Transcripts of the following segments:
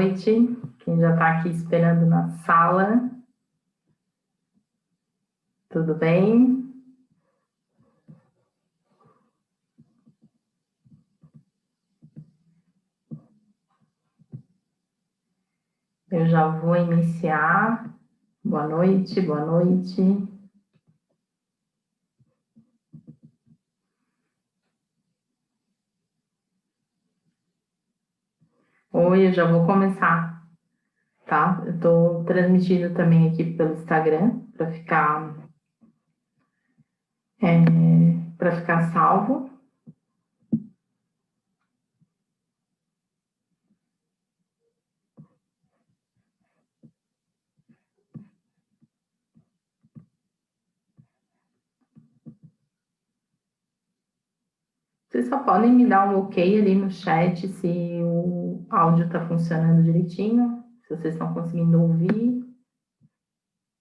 noite, quem já está aqui esperando na sala. Tudo bem? Eu já vou iniciar. Boa noite, boa noite. Oi, eu já vou começar, tá? Eu estou transmitindo também aqui pelo Instagram para ficar salvo. Vocês só podem me dar um ok ali no chat se o áudio está funcionando direitinho, se vocês estão conseguindo ouvir.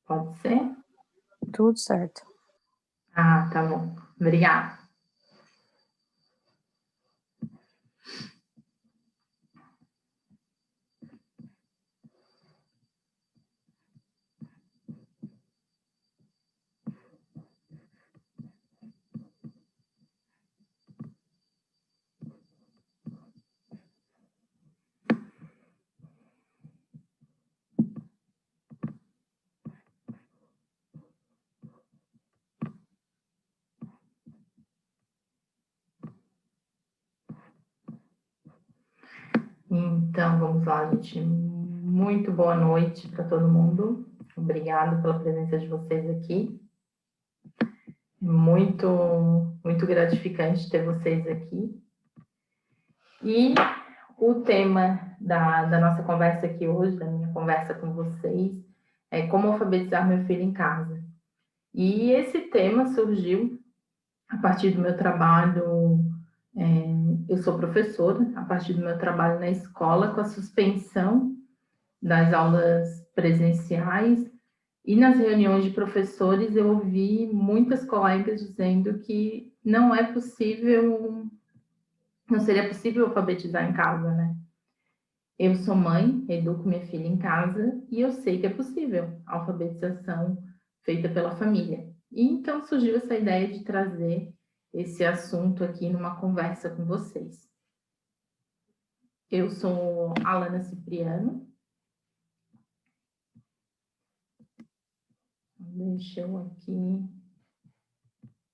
Pode ser? Tudo certo. Ah, tá bom. Obrigada. Então, vamos lá, gente. Muito boa noite para todo mundo. Obrigado pela presença de vocês aqui. Muito, muito gratificante ter vocês aqui. E o tema da nossa conversa aqui hoje, da minha conversa com vocês, é como alfabetizar meu filho em casa. E esse tema surgiu a partir do meu trabalho. Eu sou professora, a partir do meu trabalho na escola, com a suspensão das aulas presenciais, e nas reuniões de professores eu ouvi muitas colegas dizendo que não seria possível alfabetizar em casa, né? Eu sou mãe, educo minha filha em casa e eu sei que é possível a alfabetização feita pela família. E então surgiu essa ideia de trazer esse assunto aqui numa conversa com vocês. Eu sou Alana Cipriano. Deixa eu aqui.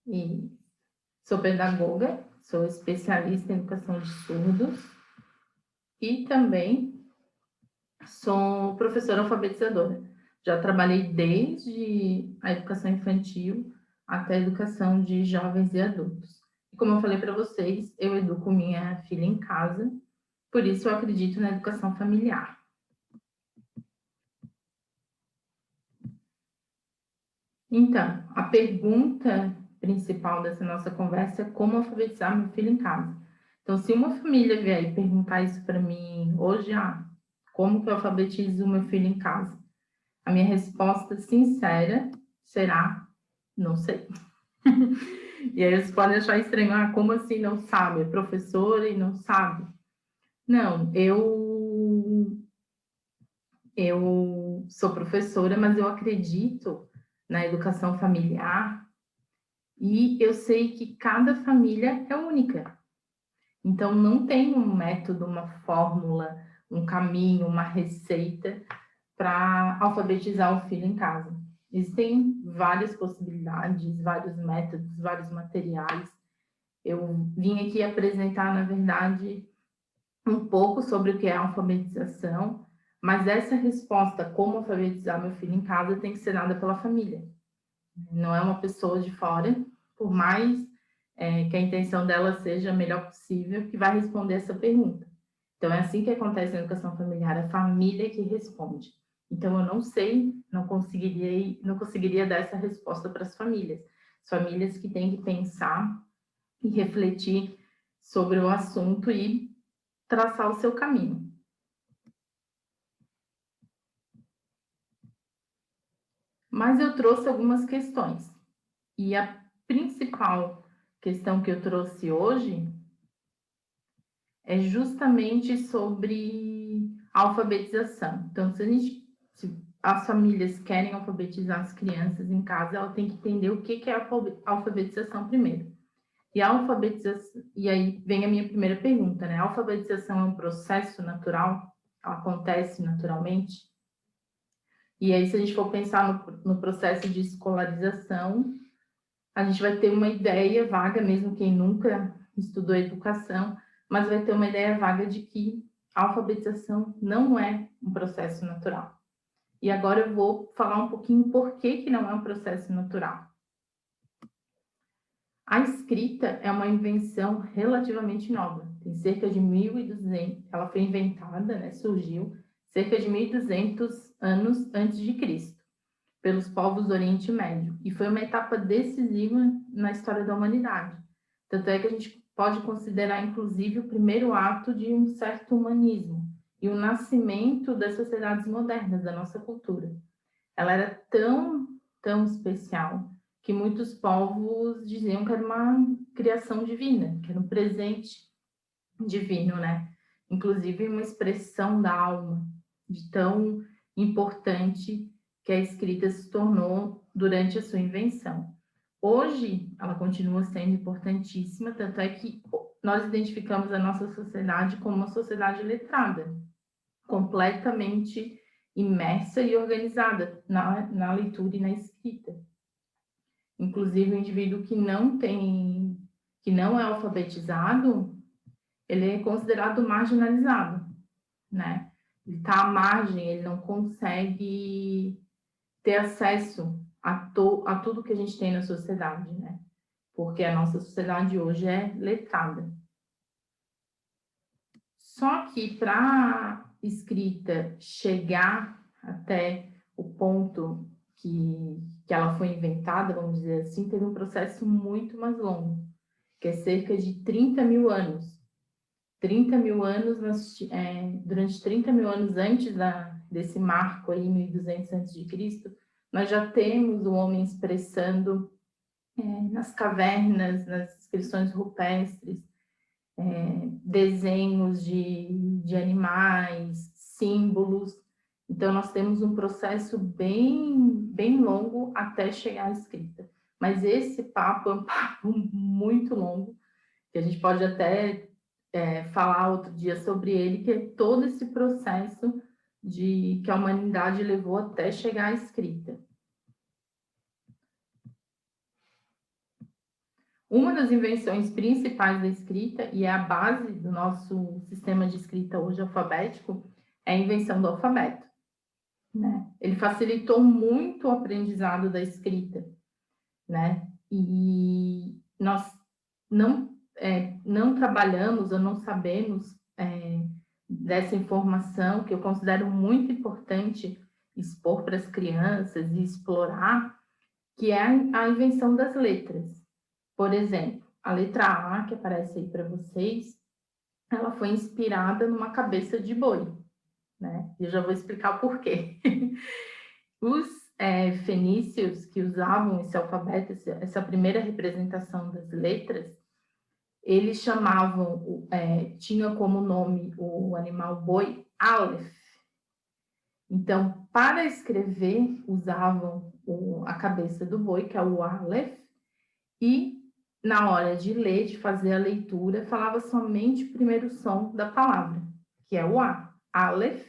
E sou pedagoga, sou especialista em educação de surdos e também sou professora alfabetizadora. Já trabalhei desde a educação infantil até a educação de jovens e adultos. E como eu falei para vocês, eu educo minha filha em casa, por isso eu acredito na educação familiar. Então, a pergunta principal dessa nossa conversa é como alfabetizar meu filho em casa. Então, se uma família vier e perguntar isso para mim hoje, como que eu alfabetizo o meu filho em casa? A minha resposta sincera será, não sei. E aí eles podem achar estranho, como assim não sabe? É professora e não sabe? Não, eu sou professora, mas eu acredito na educação familiar e eu sei que cada família é única. Então, não tem um método, uma fórmula, um caminho, uma receita para alfabetizar o filho em casa. Existem várias possibilidades, vários métodos, vários materiais. Eu vim aqui apresentar, na verdade, um pouco sobre o que é alfabetização, mas essa resposta, como alfabetizar meu filho em casa, tem que ser dada pela família. Não é uma pessoa de fora, por mais que a intenção dela seja a melhor possível, que vai responder essa pergunta. Então, é assim que acontece na educação familiar, a família que responde. Então, eu não sei, não conseguiria dar essa resposta para as famílias que têm que pensar e refletir sobre o assunto e traçar o seu caminho. Mas eu trouxe algumas questões. E a principal questão que eu trouxe hoje é justamente sobre Alfabetização. Então, se as famílias querem alfabetizar as crianças em casa, ela tem que entender o que é a alfabetização primeiro. E aí vem a minha primeira pergunta, né? A alfabetização é um processo natural? Ela acontece naturalmente? E aí, se a gente for pensar no processo de escolarização, a gente vai ter uma ideia vaga, mesmo quem nunca estudou educação, mas vai ter uma ideia vaga de que a alfabetização não é um processo natural. E agora eu vou falar um pouquinho por que não é um processo natural. A escrita é uma invenção relativamente nova, tem cerca de 1.200, ela foi inventada, né, surgiu cerca de 1.200 anos antes de Cristo, pelos povos do Oriente Médio, e foi uma etapa decisiva na história da humanidade. Tanto é que a gente pode considerar, inclusive, o primeiro ato de um certo humanismo e o nascimento das sociedades modernas, da nossa cultura. Ela era tão especial que muitos povos diziam que era uma criação divina, que era um presente divino, né? Inclusive uma expressão da alma, de tão importante que a escrita se tornou durante a sua invenção. Hoje, ela continua sendo importantíssima, tanto é que nós identificamos a nossa sociedade como uma sociedade letrada, completamente imersa e organizada na leitura e na escrita. Inclusive, o indivíduo que não é alfabetizado, ele é considerado marginalizado, né? Ele está à margem, ele não consegue ter acesso a tudo que a gente tem na sociedade, né? Porque a nossa sociedade hoje é letrada. Só que para a escrita chegar até o ponto que ela foi inventada, vamos dizer assim, teve um processo muito mais longo, que é cerca de 30 mil anos. 30 mil anos, durante 30 mil anos antes desse marco aí, 1.200 a.C., nós já temos o homem expressando nas cavernas, nas inscrições rupestres, desenhos de animais, símbolos. Então, nós temos um processo bem longo até chegar à escrita. Mas esse papo é um papo muito longo, que a gente pode até falar outro dia sobre ele, que é todo esse processo que a humanidade levou até chegar à escrita. Uma das invenções principais da escrita, e é a base do nosso sistema de escrita hoje alfabético, é a invenção do alfabeto, né? Ele facilitou muito o aprendizado da escrita, né? E nós não trabalhamos ou não sabemos dessa informação, que eu considero muito importante expor para as crianças e explorar, que é a invenção das letras. Por exemplo, a letra A, que aparece aí para vocês, ela foi inspirada numa cabeça de boi, né? E eu já vou explicar o porquê. Os fenícios que usavam esse alfabeto, essa primeira representação das letras, eles chamavam, tinha como nome o animal boi Aleph. Então, para escrever, usavam a cabeça do boi, que é o Aleph, e na hora de ler, de fazer a leitura, falava somente o primeiro som da palavra, que é o A, Aleph.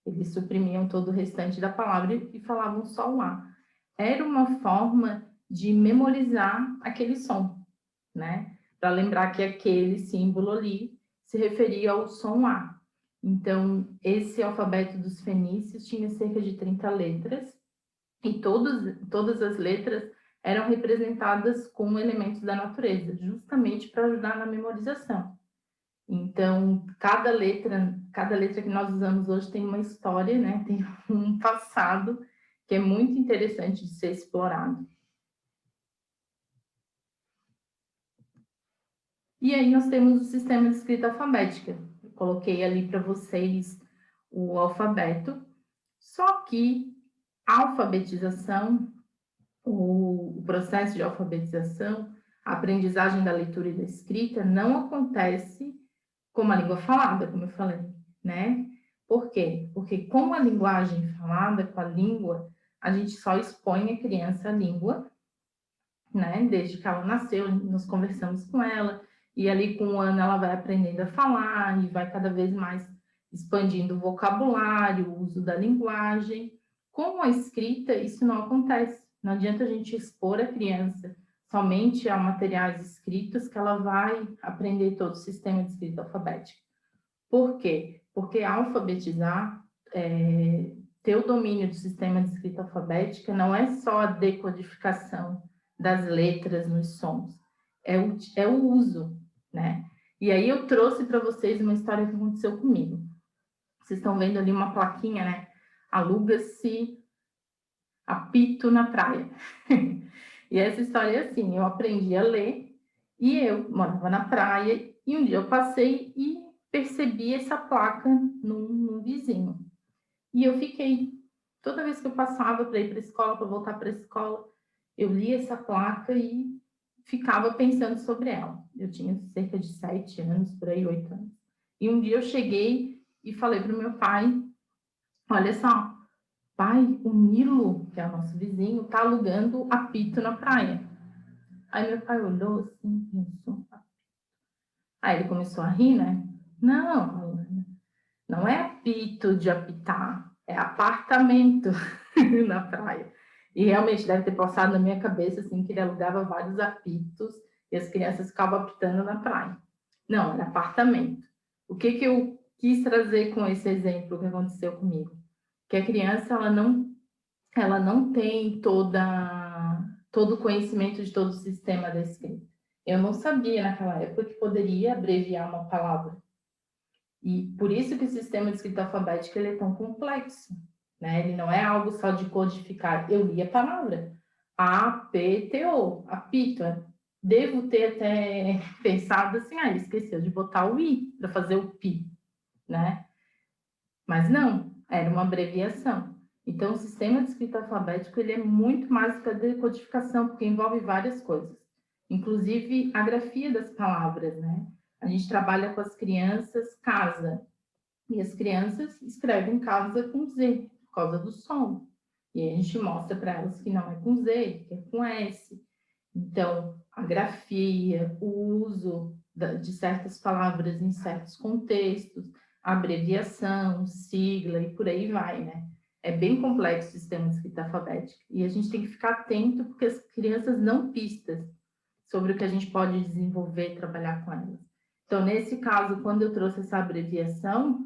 Eles suprimiam todo o restante da palavra e falavam só o A. Era uma forma de memorizar aquele som, né? Para lembrar que aquele símbolo ali se referia ao som A. Então, esse alfabeto dos fenícios tinha cerca de 30 letras, e todas as letras eram representadas com elementos da natureza, justamente para ajudar na memorização. Então, cada letra que nós usamos hoje tem uma história, né? Tem um passado que é muito interessante de ser explorado. E aí nós temos o sistema de escrita alfabética. Eu coloquei ali para vocês o alfabeto, só que a alfabetização, o processo de alfabetização, a aprendizagem da leitura e da escrita não acontece como a língua falada, como eu falei, né? Por quê? Porque com a linguagem falada, com a língua, a gente só expõe a criança à língua, né? Desde que ela nasceu, nós conversamos com ela, e ali com 1 ano ela vai aprendendo a falar e vai cada vez mais expandindo o vocabulário, o uso da linguagem. Com a escrita, isso não acontece. Não adianta a gente expor a criança somente a materiais escritos que ela vai aprender todo o sistema de escrita alfabética. Por quê? Porque alfabetizar, ter o domínio do sistema de escrita alfabética não é só a decodificação das letras nos sons, é o uso, né? E aí eu trouxe para vocês uma história que aconteceu comigo. Vocês estão vendo ali uma plaquinha, né? Aluga-se apito na praia. E essa história é assim, eu aprendi a ler e eu morava na praia e um dia eu passei e percebi essa placa num vizinho. E eu fiquei, toda vez que eu passava para ir para a escola, para voltar para a escola, eu lia essa placa e ficava pensando sobre ela. Eu tinha cerca de 7 anos, por aí, 8 anos. E um dia eu cheguei e falei para o meu pai, olha só, pai, o Nilo, que é o nosso vizinho, está alugando apito na praia. Aí meu pai olhou assim, pensou. Aí ele começou a rir, né? Não, não é apito de apitar, é apartamento na praia. E realmente deve ter passado na minha cabeça, assim, que ele alugava vários apitos e as crianças ficavam apitando na praia. Não, era apartamento. O que eu quis trazer com esse exemplo que aconteceu comigo? Que a criança, ela não tem todo o conhecimento de todo o sistema da escrita. Eu não sabia naquela época que poderia abreviar uma palavra. E por isso que o sistema de escrita alfabética ele é tão complexo, né? Ele não é algo só de codificar. Eu li a palavra A-P-T-O, apito. Devo ter até pensado assim, ele esqueceu de botar o I para fazer o pi, né? Mas não, era uma abreviação. Então, o sistema de escrita alfabético ele é muito mais que a decodificação, porque envolve várias coisas, inclusive a grafia das palavras, né? A gente trabalha com as crianças casa, e as crianças escrevem casa com Z, por causa do som. E aí a gente mostra para elas que não é com Z, que é com S. Então, a grafia, o uso de certas palavras em certos contextos, abreviação, sigla e por aí vai, né? É bem complexo o sistema de escrita alfabética. E a gente tem que ficar atento porque as crianças dão pistas sobre o que a gente pode desenvolver e trabalhar com elas. Então, nesse caso, quando eu trouxe essa abreviação,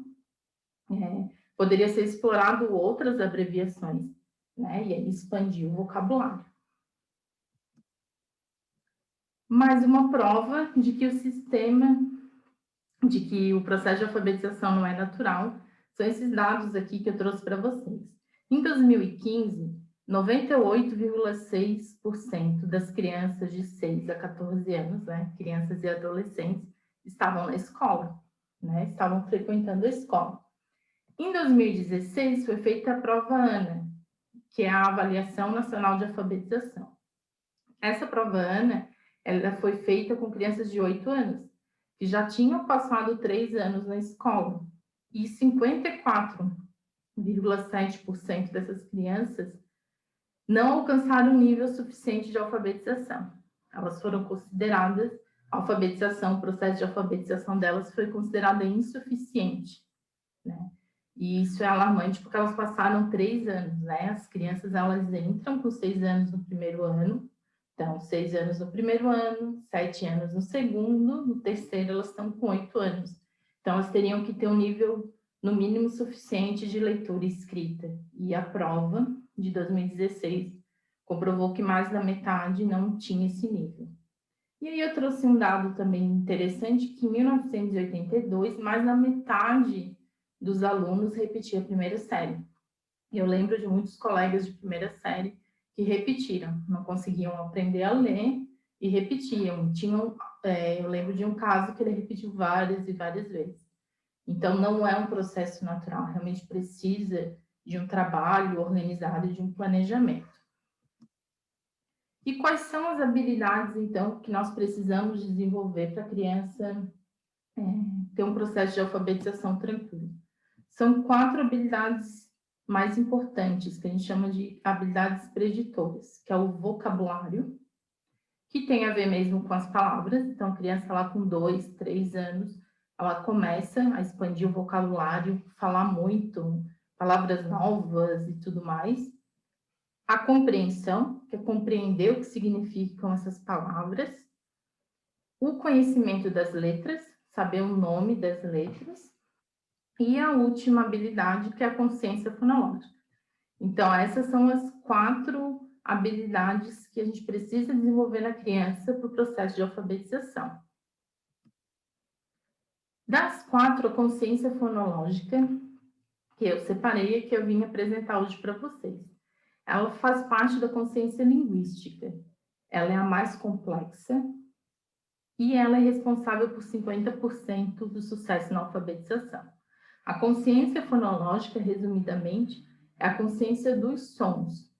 poderia ser explorado outras abreviações, né? E aí expandir o vocabulário. Mais uma prova de que o processo de alfabetização não é natural, são esses dados aqui que eu trouxe para vocês. Em 2015, 98,6% das crianças de 6 a 14 anos, né, crianças e adolescentes, estavam na escola, né, estavam frequentando a escola. Em 2016, foi feita a prova ANA, que é a Avaliação Nacional de Alfabetização. Essa prova ANA, ela foi feita com crianças de 8 anos, que já tinham passado 3 anos na escola. E 54,7% dessas crianças não alcançaram um nível suficiente de alfabetização. Elas foram consideradas, a alfabetização, o processo de alfabetização delas foi considerado insuficiente, né? E isso é alarmante porque elas passaram 3 anos, né? As crianças, elas entram com 6 anos no primeiro ano, então 6 anos no primeiro ano, 7 anos no segundo, no terceiro elas estão com 8 anos. Então elas teriam que ter um nível, no mínimo, suficiente de leitura e escrita. E a prova de 2016 comprovou que mais da metade não tinha esse nível. E aí eu trouxe um dado também interessante, que em 1982, mais da metade dos alunos repetia a primeira série. Eu lembro de muitos colegas de primeira série que repetiram, não conseguiam aprender a ler e repetiam. Eu lembro de um caso que ele repetiu várias e várias vezes. Então, não é um processo natural, realmente precisa de um trabalho organizado e de um planejamento. E quais são as habilidades, então, que nós precisamos desenvolver para a criança ter um processo de alfabetização tranquilo? são 4 habilidades mais importantes, que a gente chama de habilidades preditoras, que é o vocabulário, que tem a ver mesmo com as palavras. Então, a criança lá com 2, 3 anos, ela começa a expandir o vocabulário, falar muito, palavras novas e tudo mais. A compreensão, que é compreender o que significam essas palavras. O conhecimento das letras, saber o nome das letras. E a última habilidade, que é a consciência fonológica. Então, essas são as 4 habilidades que a gente precisa desenvolver na criança para o processo de alfabetização. Das 4, a consciência fonológica, que eu separei e que eu vim apresentar hoje para vocês. Ela faz parte da consciência linguística. Ela é a mais complexa e ela é responsável por 50% do sucesso na alfabetização. A consciência fonológica, resumidamente, é a consciência dos sons,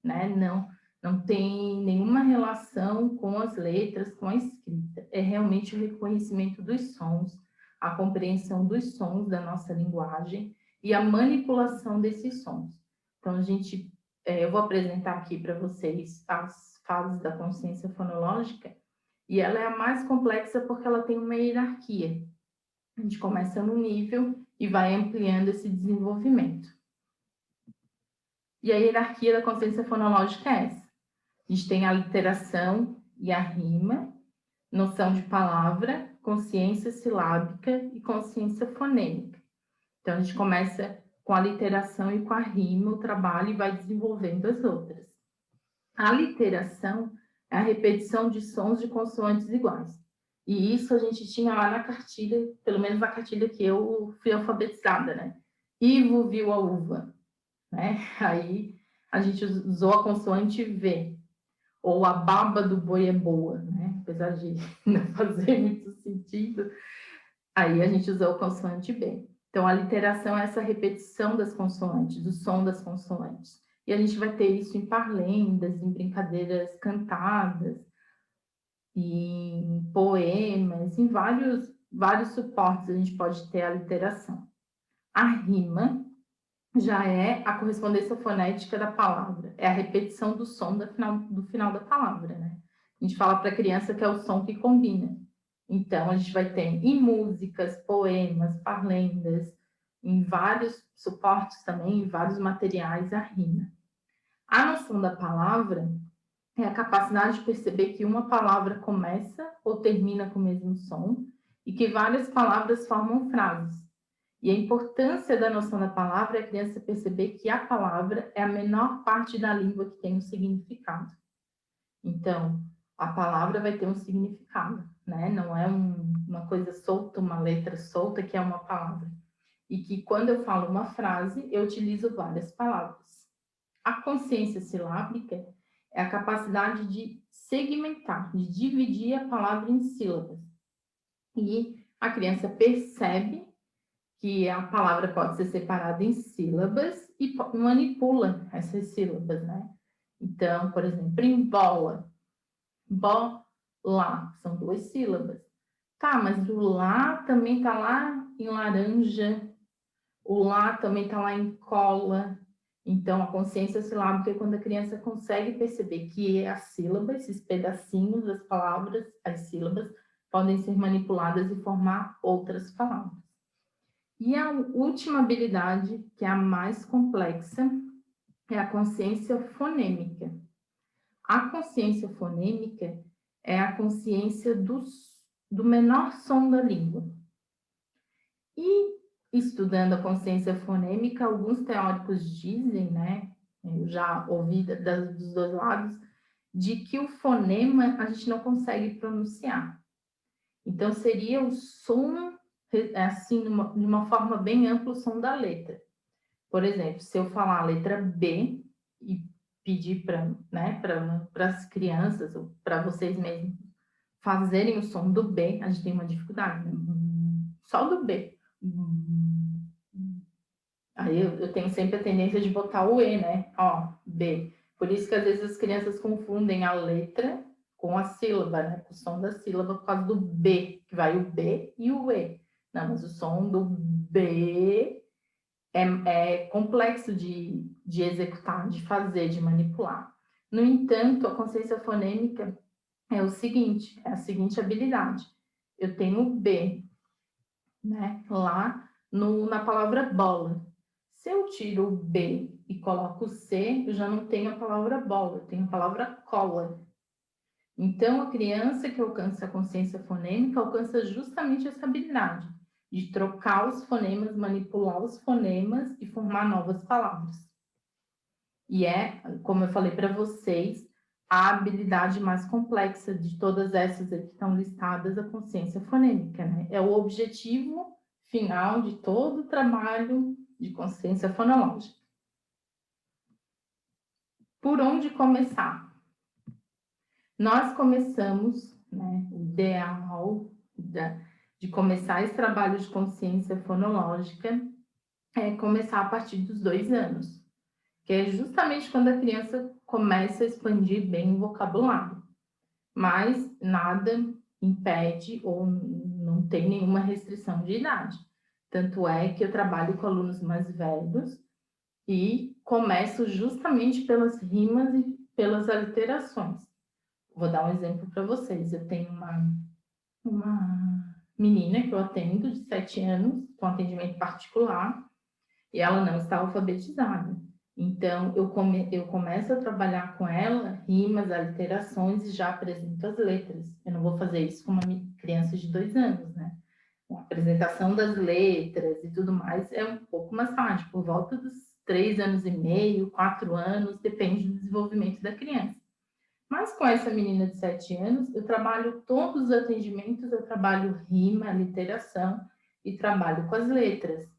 né? Não tem nenhuma relação com as letras, com a escrita. É realmente o reconhecimento dos sons, a compreensão dos sons da nossa linguagem e a manipulação desses sons. Então, eu vou apresentar aqui para vocês as fases da consciência fonológica, e ela é a mais complexa porque ela tem uma hierarquia. A gente começa no nível e vai ampliando esse desenvolvimento. E a hierarquia da consciência fonológica é essa. A gente tem a literação e a rima, noção de palavra, consciência silábica e consciência fonêmica. Então, a gente começa com a literação e com a rima, o trabalho, e vai desenvolvendo as outras. A literação é a repetição de sons de consoantes iguais. E isso a gente tinha lá na cartilha, pelo menos na cartilha que eu fui alfabetizada, né? Ivo viu a uva, né? Aí a gente usou a consoante V, ou a baba do boi é boa, né? Apesar de não fazer muito sentido, aí a gente usou a consoante B. Então, a literação é essa repetição das consoantes, do som das consoantes. E a gente vai ter isso em parlendas, em brincadeiras cantadas, em poemas, em vários suportes a gente pode ter a literação. A rima já é a correspondência fonética da palavra, é a repetição do som do final da palavra, né? A gente fala para a criança que é o som que combina. Então, a gente vai ter em músicas, poemas, parlendas, em vários suportes também, em vários materiais, a rima. A noção da palavra é a capacidade de perceber que uma palavra começa ou termina com o mesmo som e que várias palavras formam frases. E a importância da noção da palavra é a criança perceber que a palavra é a menor parte da língua que tem um significado. Então, a palavra vai ter um significado, né? Não é uma coisa solta, uma letra solta que é uma palavra. E que quando eu falo uma frase, eu utilizo várias palavras. A consciência silábica é a capacidade de segmentar, de dividir a palavra em sílabas. E a criança percebe que a palavra pode ser separada em sílabas e manipula essas sílabas, né? Então, por exemplo, em bola, lá, são 2 sílabas. Tá, mas o lá também tá lá em laranja, o lá também tá lá em cola. Então, a consciência silábica é quando a criança consegue perceber que a sílaba, esses pedacinhos das palavras, as sílabas, podem ser manipuladas e formar outras palavras. E a última habilidade, que é a mais complexa, é a consciência fonêmica. A consciência fonêmica é a consciência do menor som da língua. E, estudando a consciência fonêmica, alguns teóricos dizem, né, eu já ouvi dos 2 lados, de que o fonema a gente não consegue pronunciar. Então, seria o som, assim, de uma forma bem ampla, o som da letra. Por exemplo, se eu falar a letra B e pedir para, né, para as crianças, ou para vocês mesmos, fazerem o som do B, a gente tem uma dificuldade, né? Só do B. Aí eu tenho sempre a tendência de botar o E, né? Ó, B. Por isso que às vezes as crianças confundem a letra com a sílaba, né? Com o som da sílaba por causa do B, que vai o B e o E. Não, mas o som do B é complexo de executar, de fazer, de manipular. No entanto, a consciência fonêmica é o seguinte, é a seguinte habilidade. Eu tenho o B, né, lá na palavra bola. Se eu tiro o B e coloco o C, eu já não tenho a palavra bola, eu tenho a palavra cola. Então, a criança que alcança a consciência fonêmica alcança justamente essa habilidade de trocar os fonemas, manipular os fonemas e formar novas palavras. E é, como eu falei para vocês, a habilidade mais complexa de todas essas que estão listadas, a consciência fonêmica, né? É o objetivo final de todo o trabalho de consciência fonológica. Por onde começar? Nós começamos, né, o ideal de começar esse trabalho de consciência fonológica é começar a partir dos 2 anos, que é justamente quando a criança começa a expandir bem o vocabulário. Mas nada impede ou não tem nenhuma restrição de idade. Tanto é que eu trabalho com alunos mais velhos e começo justamente pelas rimas e pelas aliterações. Vou dar um exemplo para vocês. Eu tenho uma menina que eu atendo de 7 anos, com atendimento particular, e ela não está alfabetizada. Então, eu começo a trabalhar com ela rimas, aliterações e já apresento as letras. Eu não vou fazer isso com uma criança de 2 anos, né? A apresentação das letras e tudo mais é um pouco mais tarde, por volta dos 3 anos e meio, 4 anos, depende do desenvolvimento da criança. Mas com essa menina de 7 anos, eu trabalho todos os atendimentos, eu trabalho rima, literação e trabalho com as letras.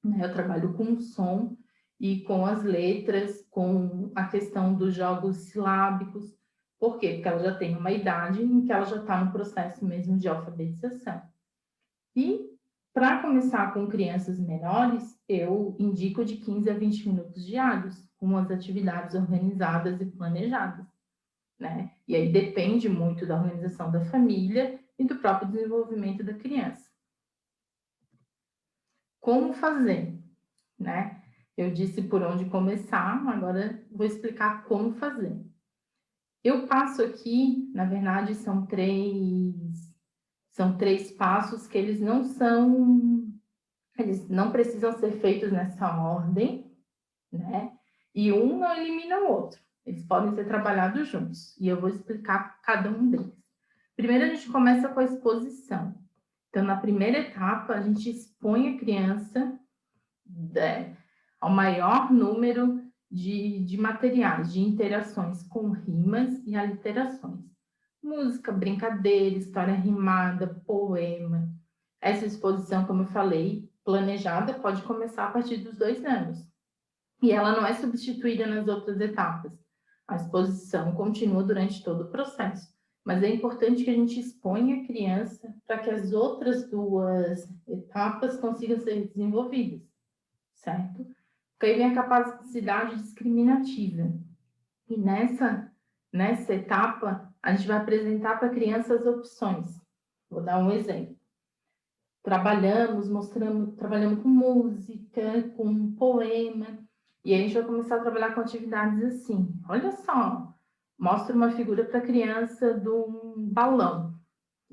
Eu trabalho com o som e com as letras, com a questão dos jogos silábicos. Por quê? Porque ela já tem uma idade em que ela já está no processo mesmo de alfabetização. E para começar com crianças menores, eu indico de 15 a 20 minutos diários, com as atividades organizadas e planejadas, né? E aí depende muito da organização da família e do próprio desenvolvimento da criança. Como fazer, né? Eu disse por onde começar, agora vou explicar como fazer. Eu passo aqui, na verdade, são três passos que eles não precisam ser feitos nessa ordem, né? E um não elimina o outro. Eles podem ser trabalhados juntos. E eu vou explicar cada um deles. Primeiro, a gente começa com a exposição. Então, na primeira etapa, a gente expõe a criança ao maior número de materiais, de interações com rimas e aliterações. Música, brincadeira, história rimada, poema. Essa exposição, como eu falei, planejada, pode começar a partir dos 2 anos. E ela não é substituída nas outras etapas. A exposição continua durante todo o processo. Mas é importante que a gente exponha a criança para que as outras 2 etapas consigam ser desenvolvidas, certo? Porque aí vem a capacidade discriminativa. E nessa etapa, a gente vai apresentar para a criança as opções. Vou dar um exemplo. Trabalhamos com música, com poema, e aí a gente vai começar a trabalhar com atividades assim. Olha só, mostra uma figura para a criança de um balão.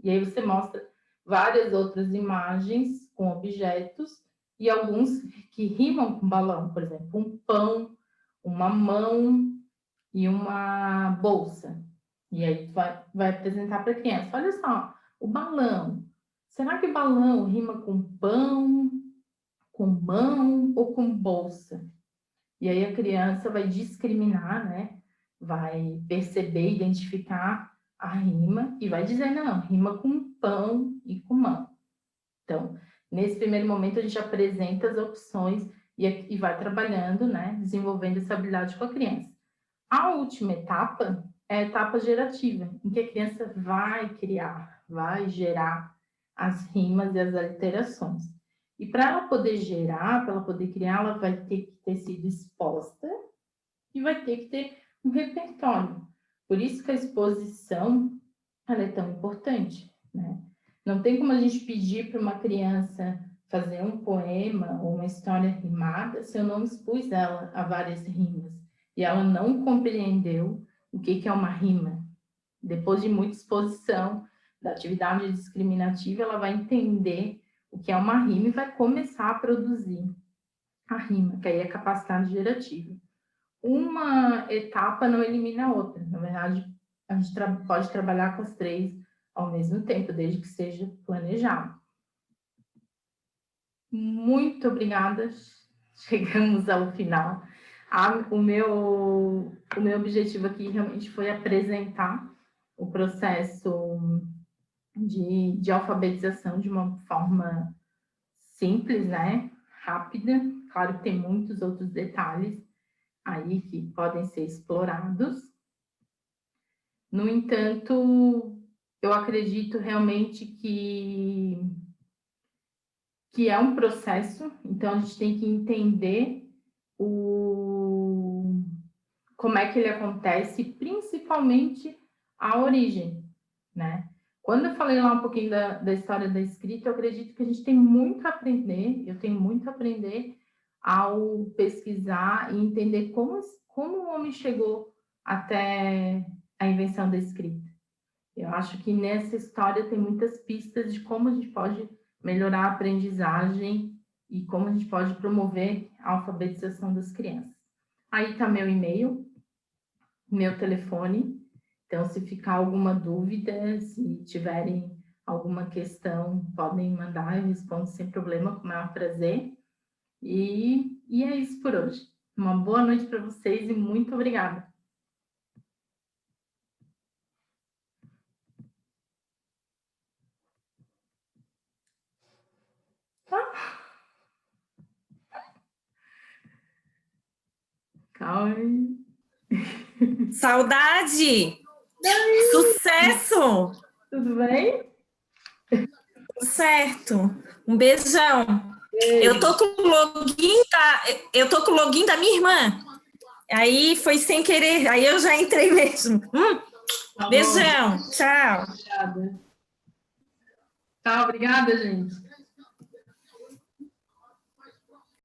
E aí você mostra várias outras imagens com objetos e alguns que rimam com balão, por exemplo, um pão, uma mão e uma bolsa. E aí tu vai apresentar para a criança, olha só, o balão. Será que balão rima com pão, com mão ou com bolsa? E aí a criança vai discriminar, né? Vai perceber, identificar a rima e vai dizer, não, rima com pão e com mão. Então, nesse primeiro momento, a gente apresenta as opções e vai trabalhando, né? Desenvolvendo essa habilidade com a criança. A última etapa é a etapa gerativa, em que a criança vai criar, vai gerar as rimas e as aliterações. E para ela poder gerar, para ela poder criar, ela vai ter que ter sido exposta e vai ter que ter um repertório. Por isso que a exposição ela é tão importante, né? Não tem como a gente pedir para uma criança fazer um poema ou uma história rimada se eu não expus ela a várias rimas. E ela não compreendeu o que é uma rima. Depois de muita exposição da atividade discriminativa, ela vai entender o que é uma rima e vai começar a produzir a rima, que aí é a capacidade gerativa. Uma etapa não elimina a outra. Na verdade, a gente pode trabalhar com as três ao mesmo tempo, desde que seja planejado. Muito obrigada. Chegamos ao final. O meu objetivo aqui realmente foi apresentar o processo de alfabetização de uma forma simples, né? Rápida. Claro que tem muitos outros detalhes aí que podem ser explorados. No entanto, eu acredito realmente que é um processo, então a gente tem que entender como é que ele acontece, principalmente a origem, né? Quando eu falei lá um pouquinho da história da escrita, eu acredito que a gente tem muito a aprender, eu tenho muito a aprender ao pesquisar e entender como o homem chegou até a invenção da escrita. Eu acho que nessa história tem muitas pistas de como a gente pode melhorar a aprendizagem e como a gente pode promover a alfabetização das crianças. Aí está meu e-mail, meu telefone. Então, se ficar alguma dúvida, se tiverem alguma questão, podem mandar, eu respondo sem problema, com o maior prazer. E é isso por hoje. Uma boa noite para vocês e muito obrigada. Calma. Saudade! Sucesso! Tudo bem? Tudo certo. Um beijão. Beijo. Eu tô com o login da minha irmã. Aí foi sem querer, aí eu já entrei mesmo. Tá Beijão. bom. Tchau. Obrigada. Tá, obrigada, gente.